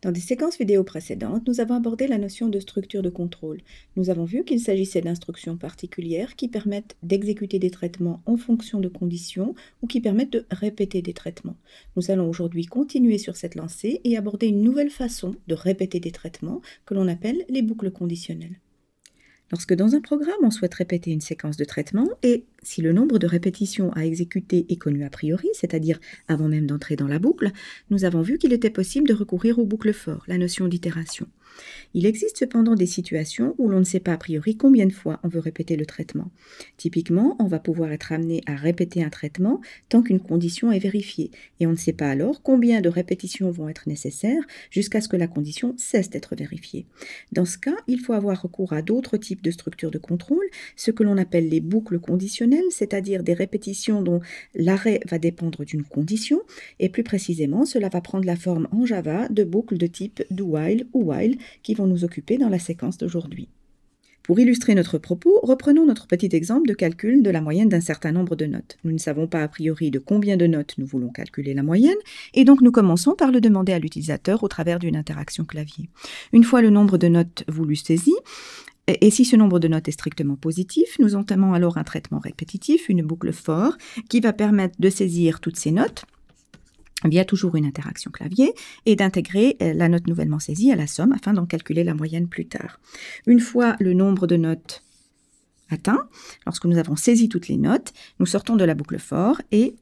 Dans des séquences vidéo précédentes, nous avons abordé la notion de structure de contrôle. Nous avons vu qu'il s'agissait d'instructions particulières qui permettent d'exécuter des traitements en fonction de conditions ou qui permettent de répéter des traitements. Nous allons aujourd'hui continuer sur cette lancée et aborder une nouvelle façon de répéter des traitements que l'on appelle les boucles conditionnelles. Lorsque dans un programme on souhaite répéter une séquence de traitement et si le nombre de répétitions à exécuter est connu a priori, c'est-à-dire avant même d'entrer dans la boucle, nous avons vu qu'il était possible de recourir aux boucles for, la notion d'itération. Il existe cependant des situations où l'on ne sait pas a priori combien de fois on veut répéter le traitement. Typiquement, on va pouvoir être amené à répéter un traitement tant qu'une condition est vérifiée, et on ne sait pas alors combien de répétitions vont être nécessaires jusqu'à ce que la condition cesse d'être vérifiée. Dans ce cas, il faut avoir recours à d'autres types de structures de contrôle, ce que l'on appelle les boucles conditionnelles, c'est-à-dire des répétitions dont l'arrêt va dépendre d'une condition, et plus précisément, cela va prendre la forme en Java de boucles de type do while ou while qui vont nous occuper dans la séquence d'aujourd'hui. Pour illustrer notre propos, reprenons notre petit exemple de calcul de la moyenne d'un certain nombre de notes. Nous ne savons pas a priori de combien de notes nous voulons calculer la moyenne, et donc nous commençons par le demander à l'utilisateur au travers d'une interaction clavier. Une fois le nombre de notes voulu saisi, et si ce nombre de notes est strictement positif, nous entamons alors un traitement répétitif, une boucle for, qui va permettre de saisir toutes ces notes via toujours une interaction clavier, et d'intégrer la note nouvellement saisie à la somme afin d'en calculer la moyenne plus tard. Une fois le nombre de notes atteint, lorsque nous avons saisi toutes les notes, nous sortons de la boucle for et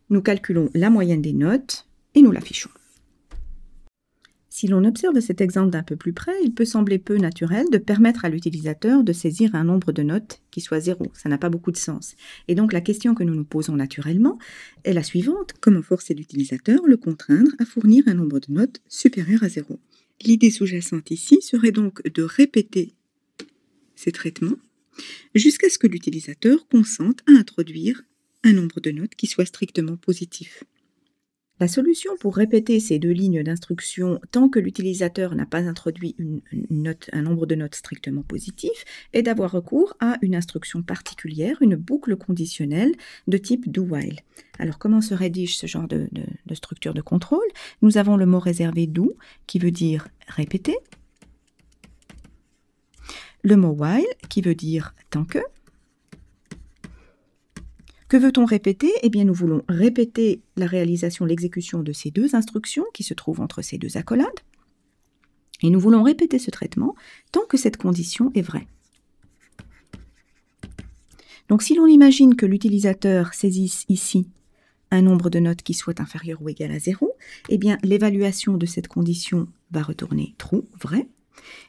nous calculons la moyenne des notes et nous l'affichons. Si l'on observe cet exemple d'un peu plus près, il peut sembler peu naturel de permettre à l'utilisateur de saisir un nombre de notes qui soit 0. Ça n'a pas beaucoup de sens. Et donc la question que nous nous posons naturellement est la suivante. Comment forcer l'utilisateur, le contraindre à fournir un nombre de notes supérieur à 0 ? L'idée sous-jacente ici serait donc de répéter ces traitements jusqu'à ce que l'utilisateur consente à introduire un nombre de notes qui soit strictement positif. La solution pour répéter ces deux lignes d'instruction tant que l'utilisateur n'a pas introduit un nombre de notes strictement positif est d'avoir recours à une instruction particulière, une boucle conditionnelle de type do while. Alors comment se rédige ce genre de structure de contrôle ? Nous avons le mot réservé do qui veut dire répéter, le mot while qui veut dire tant que. Que veut-on répéter ? Eh bien, nous voulons répéter la réalisation, l'exécution de ces deux instructions qui se trouvent entre ces deux accolades. Et nous voulons répéter ce traitement tant que cette condition est vraie. Donc, si l'on imagine que l'utilisateur saisisse ici un nombre de notes qui soit inférieur ou égal à 0, eh bien, l'évaluation de cette condition va retourner true, vrai,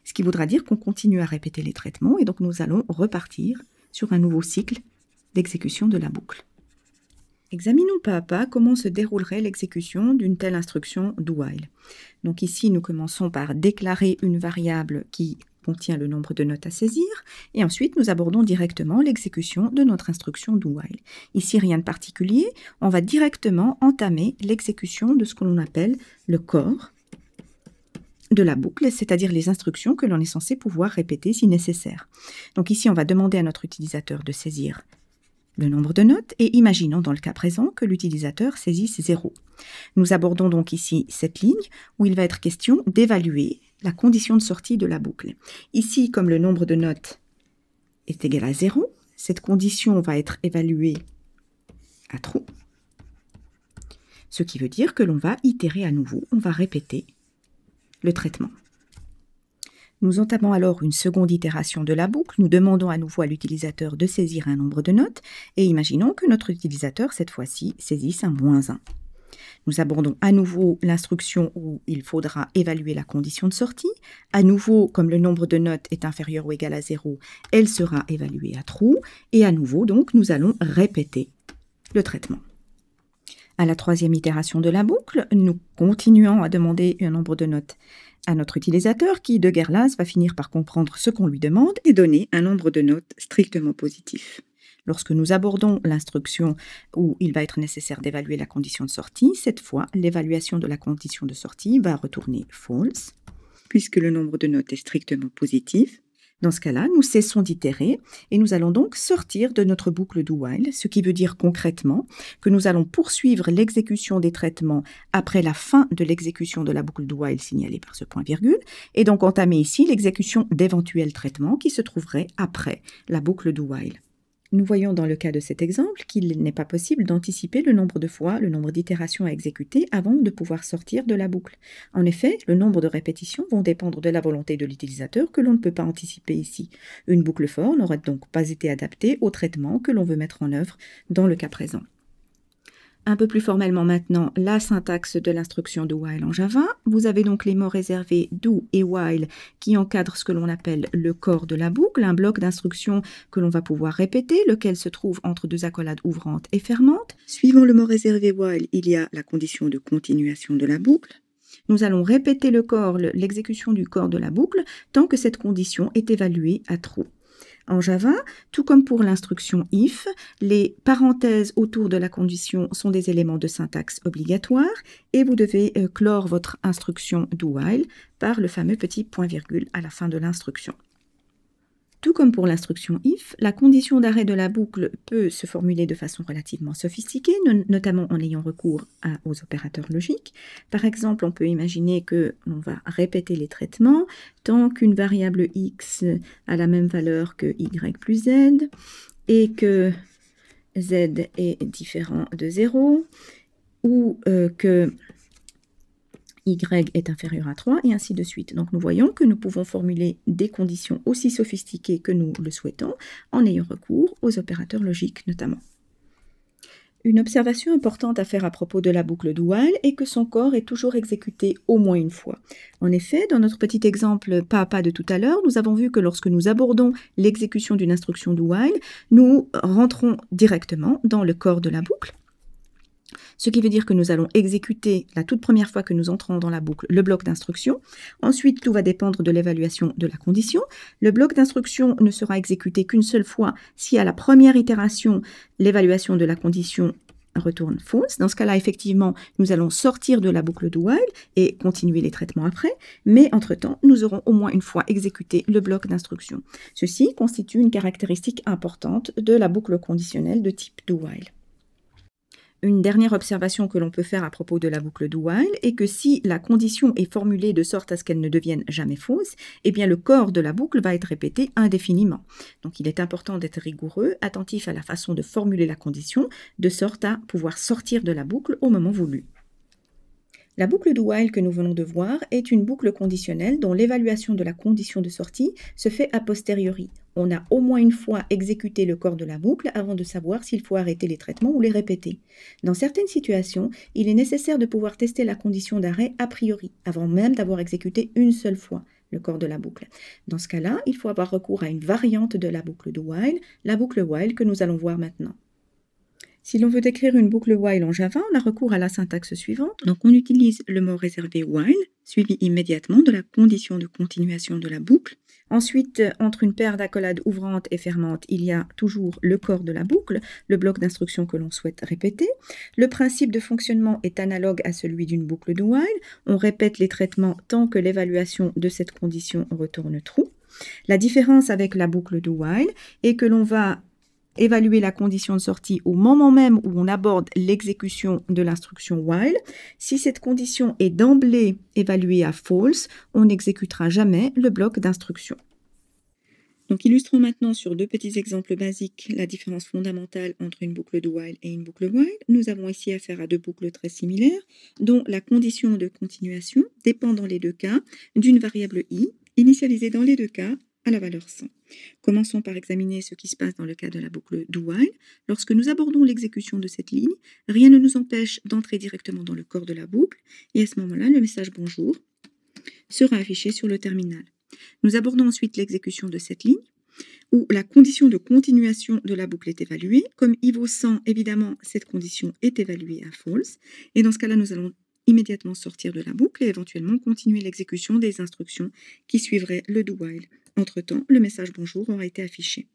ce qui voudra dire qu'on continue à répéter les traitements et donc nous allons repartir sur un nouveau cycle d'exécution de la boucle. Examinons pas à pas comment se déroulerait l'exécution d'une telle instruction do while. Donc ici, nous commençons par déclarer une variable qui contient le nombre de notes à saisir, et ensuite nous abordons directement l'exécution de notre instruction do while. Ici, rien de particulier, on va directement entamer l'exécution de ce que l'on appelle le corps de la boucle, c'est-à-dire les instructions que l'on est censé pouvoir répéter si nécessaire. Donc ici, on va demander à notre utilisateur de saisir le nombre de notes, et imaginons dans le cas présent que l'utilisateur saisisse 0. Nous abordons donc ici cette ligne où il va être question d'évaluer la condition de sortie de la boucle. Ici, comme le nombre de notes est égal à 0, cette condition va être évaluée à true, ce qui veut dire que l'on va itérer à nouveau, on va répéter le traitement. Nous entamons alors une seconde itération de la boucle, nous demandons à nouveau à l'utilisateur de saisir un nombre de notes, et imaginons que notre utilisateur, cette fois-ci, saisisse un -1. Nous abordons à nouveau l'instruction où il faudra évaluer la condition de sortie. À nouveau, comme le nombre de notes est inférieur ou égal à 0, elle sera évaluée à true, et à nouveau, donc, nous allons répéter le traitement. À la troisième itération de la boucle, nous continuons à demander un nombre de notes à notre utilisateur qui, de guerre lasse, va finir par comprendre ce qu'on lui demande et donner un nombre de notes strictement positif. Lorsque nous abordons l'instruction où il va être nécessaire d'évaluer la condition de sortie, cette fois, l'évaluation de la condition de sortie va retourner false, puisque le nombre de notes est strictement positif. Dans ce cas-là, nous cessons d'itérer et nous allons donc sortir de notre boucle do while, ce qui veut dire concrètement que nous allons poursuivre l'exécution des traitements après la fin de l'exécution de la boucle do while signalée par ce point-virgule, et donc entamer ici l'exécution d'éventuels traitements qui se trouveraient après la boucle do while. Nous voyons dans le cas de cet exemple qu'il n'est pas possible d'anticiper le nombre de fois, le nombre d'itérations à exécuter avant de pouvoir sortir de la boucle. En effet, le nombre de répétitions vont dépendre de la volonté de l'utilisateur que l'on ne peut pas anticiper ici. Une boucle for n'aurait donc pas été adaptée au traitement que l'on veut mettre en œuvre dans le cas présent. Un peu plus formellement maintenant, la syntaxe de l'instruction do while en Java. Vous avez donc les mots réservés do et while qui encadrent ce que l'on appelle le corps de la boucle, un bloc d'instructions que l'on va pouvoir répéter, lequel se trouve entre deux accolades ouvrantes et fermantes. Suivant le mot réservé while, il y a la condition de continuation de la boucle. Nous allons répéter le corps, l'exécution du corps de la boucle, tant que cette condition est évaluée à true. En Java, tout comme pour l'instruction if, les parenthèses autour de la condition sont des éléments de syntaxe obligatoires et vous devez clore votre instruction do while par le fameux petit point-virgule à la fin de l'instruction. Tout comme pour l'instruction if, la condition d'arrêt de la boucle peut se formuler de façon relativement sophistiquée, notamment en ayant recours aux opérateurs logiques. Par exemple, on peut imaginer que l'on va répéter les traitements tant qu'une variable x a la même valeur que y plus z et que z est différent de 0 ou que y est inférieur à 3, et ainsi de suite. Donc nous voyons que nous pouvons formuler des conditions aussi sophistiquées que nous le souhaitons, en ayant recours aux opérateurs logiques notamment. Une observation importante à faire à propos de la boucle do while est que son corps est toujours exécuté au moins une fois. En effet, dans notre petit exemple pas à pas de tout à l'heure, nous avons vu que lorsque nous abordons l'exécution d'une instruction do while, nous rentrons directement dans le corps de la boucle, ce qui veut dire que nous allons exécuter la toute première fois que nous entrons dans la boucle le bloc d'instruction. Ensuite, tout va dépendre de l'évaluation de la condition. Le bloc d'instruction ne sera exécuté qu'une seule fois si à la première itération, l'évaluation de la condition retourne false. Dans ce cas-là, effectivement, nous allons sortir de la boucle do while et continuer les traitements après, mais entre-temps, nous aurons au moins une fois exécuté le bloc d'instruction. Ceci constitue une caractéristique importante de la boucle conditionnelle de type do while. Une dernière observation que l'on peut faire à propos de la boucle do while est que si la condition est formulée de sorte à ce qu'elle ne devienne jamais fausse, eh bien le corps de la boucle va être répété indéfiniment. Donc il est important d'être rigoureux, attentif à la façon de formuler la condition, de sorte à pouvoir sortir de la boucle au moment voulu. La boucle do while que nous venons de voir est une boucle conditionnelle dont l'évaluation de la condition de sortie se fait a posteriori. On a au moins une fois exécuté le corps de la boucle avant de savoir s'il faut arrêter les traitements ou les répéter. Dans certaines situations, il est nécessaire de pouvoir tester la condition d'arrêt a priori, avant même d'avoir exécuté une seule fois le corps de la boucle. Dans ce cas-là, il faut avoir recours à une variante de la boucle do while, la boucle while que nous allons voir maintenant. Si l'on veut décrire une boucle while en Java, on a recours à la syntaxe suivante. Donc on utilise le mot réservé while, suivi immédiatement de la condition de continuation de la boucle. Ensuite, entre une paire d'accolades ouvrantes et fermantes, il y a toujours le corps de la boucle, le bloc d'instruction que l'on souhaite répéter. Le principe de fonctionnement est analogue à celui d'une boucle do while. On répète les traitements tant que l'évaluation de cette condition retourne true. La différence avec la boucle do while est que l'on va évaluer la condition de sortie au moment même où on aborde l'exécution de l'instruction while. Si cette condition est d'emblée évaluée à false, on n'exécutera jamais le bloc d'instruction. Donc illustrons maintenant sur deux petits exemples basiques la différence fondamentale entre une boucle do while et une boucle while. Nous avons ici affaire à deux boucles très similaires, dont la condition de continuation dépend dans les deux cas d'une variable i, initialisée dans les deux cas à la valeur 100. Commençons par examiner ce qui se passe dans le cas de la boucle do while. Lorsque nous abordons l'exécution de cette ligne, rien ne nous empêche d'entrer directement dans le corps de la boucle, et à ce moment-là, le message bonjour sera affiché sur le terminal. Nous abordons ensuite l'exécution de cette ligne, où la condition de continuation de la boucle est évaluée. Comme i vaut 100, évidemment, cette condition est évaluée à false, et dans ce cas-là, nous allons immédiatement sortir de la boucle et éventuellement continuer l'exécution des instructions qui suivraient le do while. Entre-temps, le message bonjour aura été affiché.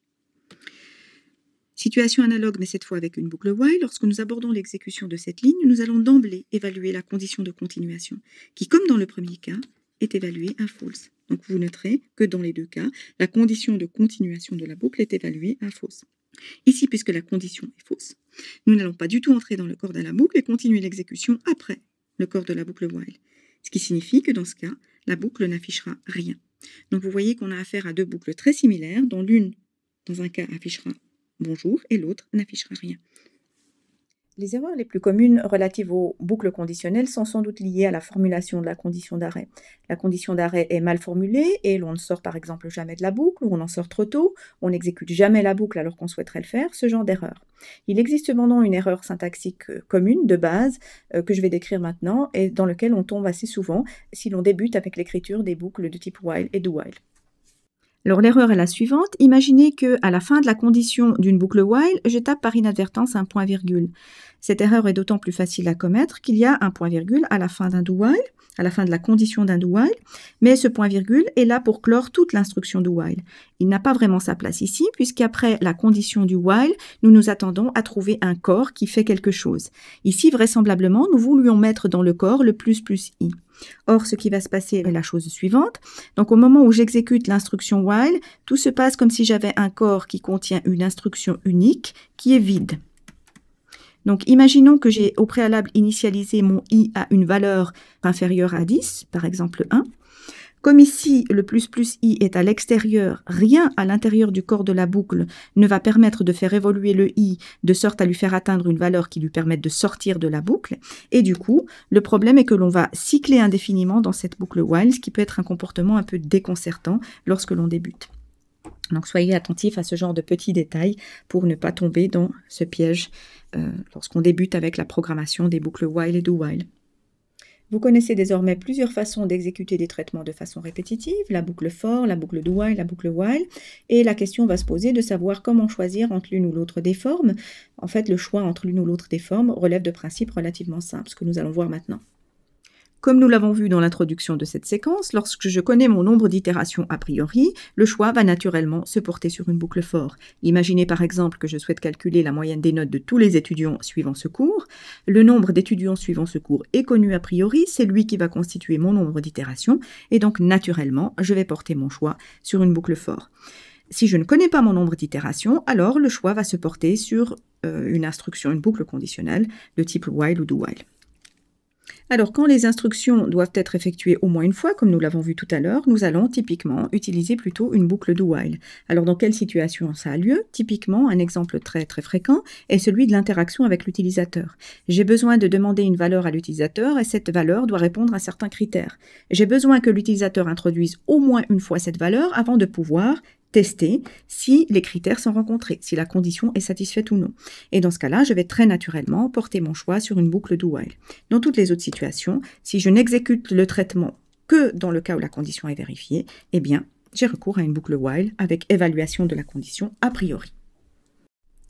Situation analogue, mais cette fois avec une boucle while, lorsque nous abordons l'exécution de cette ligne, nous allons d'emblée évaluer la condition de continuation, qui, comme dans le premier cas, est évaluée à false. Donc vous noterez que dans les deux cas, la condition de continuation de la boucle est évaluée à fausse. Ici, puisque la condition est fausse, nous n'allons pas du tout entrer dans le corps de la boucle et continuer l'exécution après le corps de la boucle while. Ce qui signifie que dans ce cas, la boucle n'affichera rien. Donc vous voyez qu'on a affaire à deux boucles très similaires, dont l'une, dans un cas, affichera bonjour et l'autre n'affichera rien. Les erreurs les plus communes relatives aux boucles conditionnelles sont sans doute liées à la formulation de la condition d'arrêt. La condition d'arrêt est mal formulée et l'on ne sort par exemple jamais de la boucle, ou on en sort trop tôt, on n'exécute jamais la boucle alors qu'on souhaiterait le faire, ce genre d'erreur. Il existe cependant une erreur syntaxique commune de base que je vais décrire maintenant et dans laquelle on tombe assez souvent si l'on débute avec l'écriture des boucles de type while et do while. Alors l'erreur est la suivante, imaginez qu'à la fin de la condition d'une boucle while, je tape par inadvertance un point-virgule. Cette erreur est d'autant plus facile à commettre qu'il y a un point-virgule à la fin d'un do while, à la fin de la condition d'un do while, mais ce point-virgule est là pour clore toute l'instruction do while. Il n'a pas vraiment sa place ici, puisqu'après la condition du while, nous nous attendons à trouver un corps qui fait quelque chose. Ici, vraisemblablement, nous voulions mettre dans le corps le plus i. Or, ce qui va se passer est la chose suivante. Donc, au moment où j'exécute l'instruction while, tout se passe comme si j'avais un corps qui contient une instruction unique qui est vide. Donc, imaginons que j'ai au préalable initialisé mon i à une valeur inférieure à 10, par exemple 1. Comme ici, le +i est à l'extérieur, rien à l'intérieur du corps de la boucle ne va permettre de faire évoluer le i de sorte à lui faire atteindre une valeur qui lui permette de sortir de la boucle. Et du coup, le problème est que l'on va cycler indéfiniment dans cette boucle while, ce qui peut être un comportement un peu déconcertant lorsque l'on débute. Donc soyez attentifs à ce genre de petits détails pour ne pas tomber dans ce piège lorsqu'on débute avec la programmation des boucles while et do while. Vous connaissez désormais plusieurs façons d'exécuter des traitements de façon répétitive, la boucle for, la boucle do while, la boucle while, et la question va se poser de savoir comment choisir entre l'une ou l'autre des formes. En fait, le choix entre l'une ou l'autre des formes relève de principes relativement simples, ce que nous allons voir maintenant. Comme nous l'avons vu dans l'introduction de cette séquence, lorsque je connais mon nombre d'itérations a priori, le choix va naturellement se porter sur une boucle for. Imaginez par exemple que je souhaite calculer la moyenne des notes de tous les étudiants suivant ce cours. Le nombre d'étudiants suivant ce cours est connu a priori, c'est lui qui va constituer mon nombre d'itérations, et donc naturellement, je vais porter mon choix sur une boucle for. Si je ne connais pas mon nombre d'itérations, alors le choix va se porter sur une instruction, une boucle conditionnelle de type while ou do while. Alors, quand les instructions doivent être effectuées au moins une fois, comme nous l'avons vu tout à l'heure, nous allons typiquement utiliser plutôt une boucle do while. Alors, dans quelle situation ça a lieu? Typiquement, un exemple très fréquent est celui de l'interaction avec l'utilisateur. J'ai besoin de demander une valeur à l'utilisateur et cette valeur doit répondre à certains critères. J'ai besoin que l'utilisateur introduise au moins une fois cette valeur avant de pouvoir tester si les critères sont rencontrés, si la condition est satisfaite ou non. Et dans ce cas-là, je vais très naturellement porter mon choix sur une boucle do while. Dans toutes les autres situations, si je n'exécute le traitement que dans le cas où la condition est vérifiée, eh bien, j'ai recours à une boucle while avec évaluation de la condition a priori.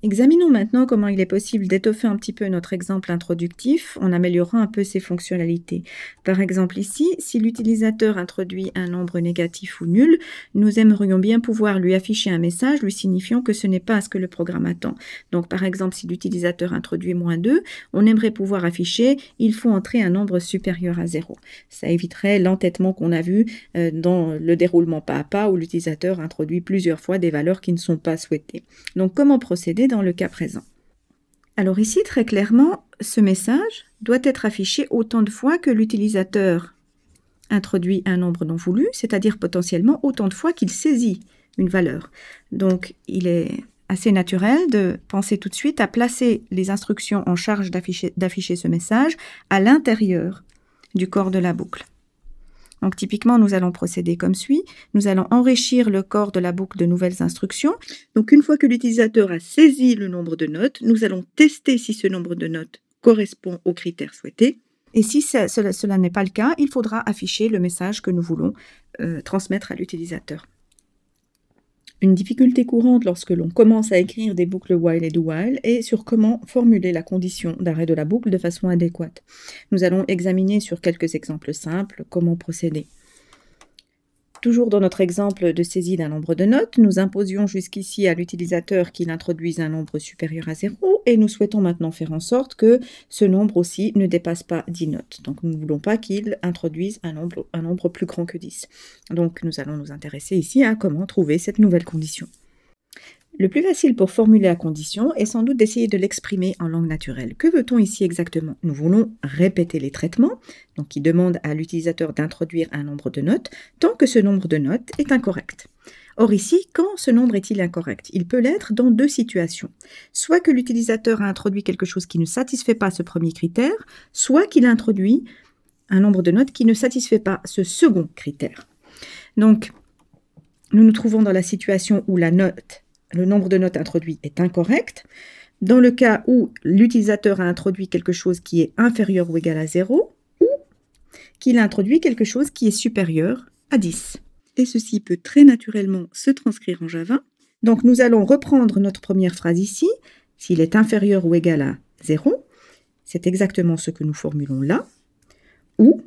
Examinons maintenant comment il est possible d'étoffer un petit peu notre exemple introductif en améliorant un peu ses fonctionnalités. Par exemple ici, si l'utilisateur introduit un nombre négatif ou nul, nous aimerions bien pouvoir lui afficher un message lui signifiant que ce n'est pas ce que le programme attend. Donc par exemple, si l'utilisateur introduit -2, on aimerait pouvoir afficher « il faut entrer un nombre supérieur à 0 ». Ça éviterait l'entêtement qu'on a vu dans le déroulement pas à pas où l'utilisateur introduit plusieurs fois des valeurs qui ne sont pas souhaitées. Donc comment procéder dans le cas présent? Alors ici, très clairement, ce message doit être affiché autant de fois que l'utilisateur introduit un nombre non voulu, c'est-à-dire potentiellement autant de fois qu'il saisit une valeur. Donc, il est assez naturel de penser tout de suite à placer les instructions en charge d'afficher ce message à l'intérieur du corps de la boucle. Donc typiquement, nous allons procéder comme suit. Nous allons enrichir le corps de la boucle de nouvelles instructions. Donc une fois que l'utilisateur a saisi le nombre de notes, nous allons tester si ce nombre de notes correspond aux critères souhaités. Et si cela n'est pas le cas, il faudra afficher le message que nous voulons transmettre à l'utilisateur. Une difficulté courante lorsque l'on commence à écrire des boucles while et do while est sur comment formuler la condition d'arrêt de la boucle de façon adéquate. Nous allons examiner sur quelques exemples simples comment procéder. Toujours dans notre exemple de saisie d'un nombre de notes, nous imposions jusqu'ici à l'utilisateur qu'il introduise un nombre supérieur à 0 et nous souhaitons maintenant faire en sorte que ce nombre aussi ne dépasse pas 10 notes. Donc nous ne voulons pas qu'il introduise un nombre plus grand que 10. Donc nous allons nous intéresser ici à comment trouver cette nouvelle condition. Le plus facile pour formuler la condition est sans doute d'essayer de l'exprimer en langue naturelle. Que veut-on ici exactement? Nous voulons répéter les traitements, donc qui demandent à l'utilisateur d'introduire un nombre de notes, tant que ce nombre de notes est incorrect. Or ici, quand ce nombre est-il incorrect? Il peut l'être dans deux situations. Soit que l'utilisateur a introduit quelque chose qui ne satisfait pas ce premier critère, soit qu'il a introduit un nombre de notes qui ne satisfait pas ce second critère. Donc, nous nous trouvons dans la situation où le nombre de notes introduit est incorrect. Dans le cas où l'utilisateur a introduit quelque chose qui est inférieur ou égal à 0, ou qu'il a introduit quelque chose qui est supérieur à 10. Et ceci peut très naturellement se transcrire en Java. Donc nous allons reprendre notre première phrase ici. S'il est inférieur ou égal à 0, c'est exactement ce que nous formulons là. Ou,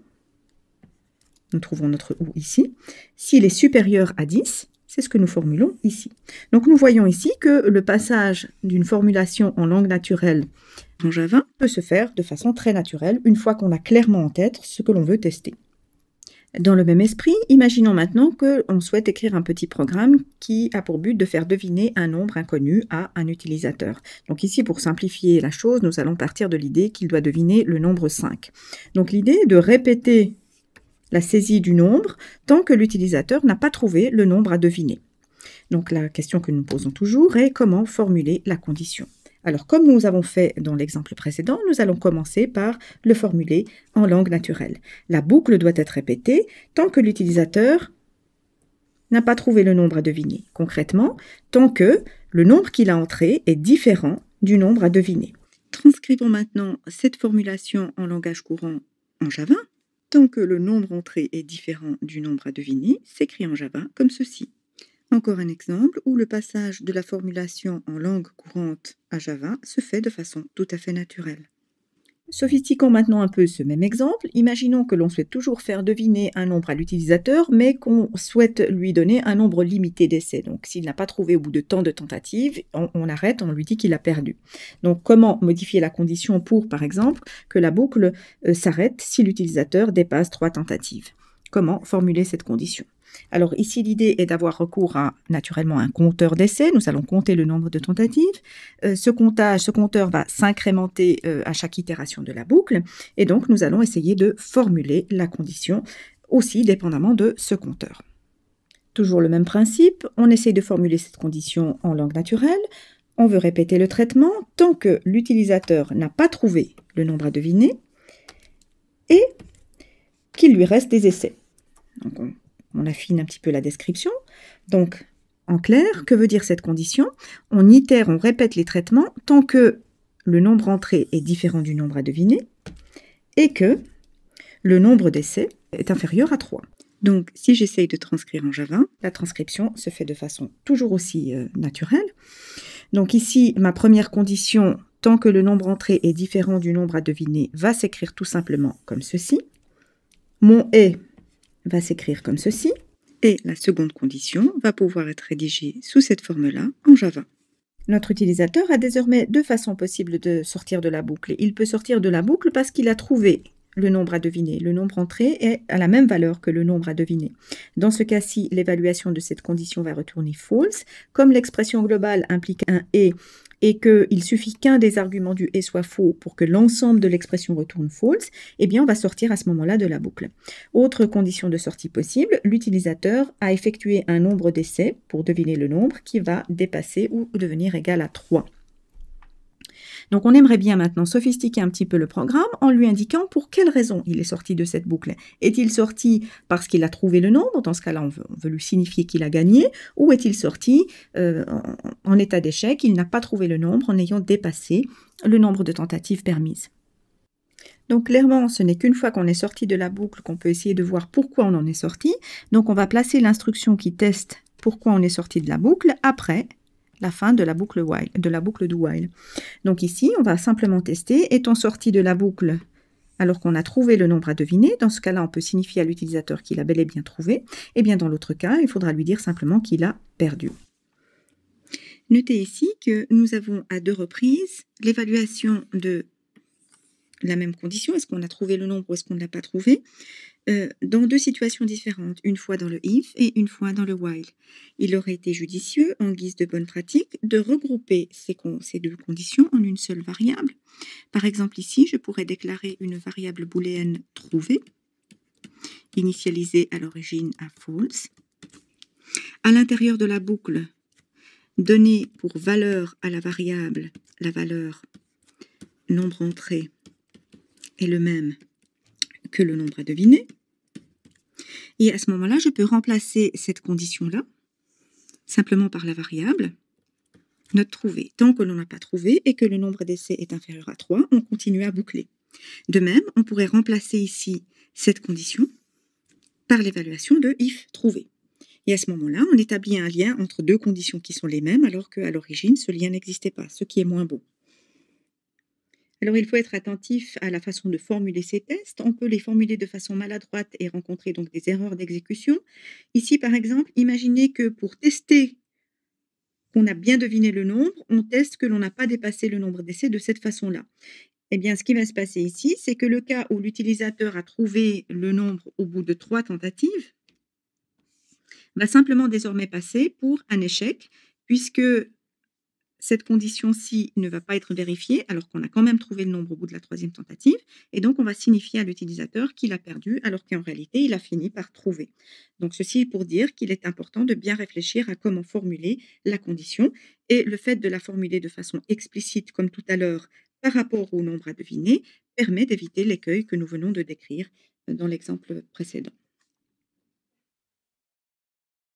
nous trouvons notre ou ici. S'il est supérieur à 10, c'est ce que nous formulons ici. Donc nous voyons ici que le passage d'une formulation en langue naturelle en Java peut se faire de façon très naturelle une fois qu'on a clairement en tête ce que l'on veut tester. Dans le même esprit, imaginons maintenant qu'on souhaite écrire un petit programme qui a pour but de faire deviner un nombre inconnu à un utilisateur. Donc ici, pour simplifier la chose, nous allons partir de l'idée qu'il doit deviner le nombre 5. Donc l'idée est de répéter la saisie du nombre tant que l'utilisateur n'a pas trouvé le nombre à deviner. Donc la question que nous posons toujours est comment formuler la condition. Alors comme nous avons fait dans l'exemple précédent, nous allons commencer par le formuler en langue naturelle. La boucle doit être répétée tant que l'utilisateur n'a pas trouvé le nombre à deviner. Concrètement, tant que le nombre qu'il a entré est différent du nombre à deviner. Transcrivons maintenant cette formulation en langage courant en Java. Tant que le nombre entré est différent du nombre à deviner, s'écrit en Java comme ceci. Encore un exemple où le passage de la formulation en langue courante à Java se fait de façon tout à fait naturelle. Sophistiquons maintenant un peu ce même exemple. Imaginons que l'on souhaite toujours faire deviner un nombre à l'utilisateur, mais qu'on souhaite lui donner un nombre limité d'essais. Donc, s'il n'a pas trouvé au bout de tant de tentatives, on arrête, on lui dit qu'il a perdu. Donc, comment modifier la condition pour, par exemple, que la boucle s'arrête si l'utilisateur dépasse 3 tentatives? Comment formuler cette condition? Alors ici, l'idée est d'avoir recours à naturellement un compteur d'essais. Nous allons compter le nombre de tentatives. Ce compteur va s'incrémenter à chaque itération de la boucle. Et donc, nous allons essayer de formuler la condition aussi dépendamment de ce compteur. Toujours le même principe, on essaye de formuler cette condition en langue naturelle. On veut répéter le traitement tant que l'utilisateur n'a pas trouvé le nombre à deviner et qu'il lui reste des essais. Donc, on affine un petit peu la description. Donc, en clair, que veut dire cette condition? On itère, on répète les traitements tant que le nombre entré est différent du nombre à deviner et que le nombre d'essais est inférieur à 3. Donc, si j'essaye de transcrire en Java, la transcription se fait de façon toujours aussi naturelle. Donc ici, ma première condition, tant que le nombre entré est différent du nombre à deviner, va s'écrire tout simplement comme ceci. Mon « est » va s'écrire comme ceci, et la seconde condition va pouvoir être rédigée sous cette forme-là en Java. Notre utilisateur a désormais deux façons possibles de sortir de la boucle. Il peut sortir de la boucle parce qu'il a trouvé le nombre à deviner. Le nombre entré est à la même valeur que le nombre à deviner. Dans ce cas-ci, l'évaluation de cette condition va retourner false. Comme l'expression globale implique un « et qu'il suffit qu'un des arguments du « et » soit faux pour que l'ensemble de l'expression retourne false, eh bien on va sortir à ce moment-là de la boucle. Autre condition de sortie possible, l'utilisateur a effectué un nombre d'essais pour deviner le nombre qui va dépasser ou devenir égal à 3. Donc on aimerait bien maintenant sophistiquer un petit peu le programme en lui indiquant pour quelle raison il est sorti de cette boucle. Est-il sorti parce qu'il a trouvé le nombre? Dans ce cas-là, on veut lui signifier qu'il a gagné. Ou est-il sorti en état d'échec? Il n'a pas trouvé le nombre en ayant dépassé le nombre de tentatives permises. Donc clairement, ce n'est qu'une fois qu'on est sorti de la boucle qu'on peut essayer de voir pourquoi on en est sorti. Donc on va placer l'instruction qui teste pourquoi on est sorti de la boucle après la fin de la boucle while, do while. Donc ici, on va simplement tester, est-on sorti de la boucle alors qu'on a trouvé le nombre à deviner. Dans ce cas-là, on peut signifier à l'utilisateur qu'il a bel et bien trouvé. Et bien dans l'autre cas, il faudra lui dire simplement qu'il a perdu. Notez ici que nous avons à 2 reprises l'évaluation de la même condition. Est-ce qu'on a trouvé le nombre ou est-ce qu'on ne l'a pas trouvé? Dans 2 situations différentes, une fois dans le if et une fois dans le while. Il aurait été judicieux, en guise de bonne pratique, de regrouper ces 2 conditions en une seule variable. Par exemple ici, je pourrais déclarer une variable booléenne trouvée, initialisée à l'origine à false. À l'intérieur de la boucle, donner pour valeur à la variable la valeur nombre entré est le même que le nombre à deviner. Et à ce moment-là, je peux remplacer cette condition-là simplement par la variable note trouvée. Tant que l'on n'a pas trouvé et que le nombre d'essais est inférieur à 3, on continue à boucler. De même, on pourrait remplacer ici cette condition par l'évaluation de if trouvé. Et à ce moment-là, on établit un lien entre 2 conditions qui sont les mêmes alors qu'à l'origine, ce lien n'existait pas, ce qui est moins bon. Alors, il faut être attentif à la façon de formuler ces tests. On peut les formuler de façon maladroite et rencontrer donc des erreurs d'exécution. Ici, par exemple, imaginez que pour tester qu'on a bien deviné le nombre, on teste que l'on n'a pas dépassé le nombre d'essais de cette façon-là. Eh bien, ce qui va se passer ici, c'est que le cas où l'utilisateur a trouvé le nombre au bout de 3 tentatives va simplement désormais passer pour un échec, puisque cette condition-ci ne va pas être vérifiée alors qu'on a quand même trouvé le nombre au bout de la 3e tentative et donc on va signifier à l'utilisateur qu'il a perdu alors qu'en réalité, il a fini par trouver. Donc ceci est pour dire qu'il est important de bien réfléchir à comment formuler la condition et le fait de la formuler de façon explicite comme tout à l'heure par rapport au nombre à deviner permet d'éviter l'écueil que nous venons de décrire dans l'exemple précédent.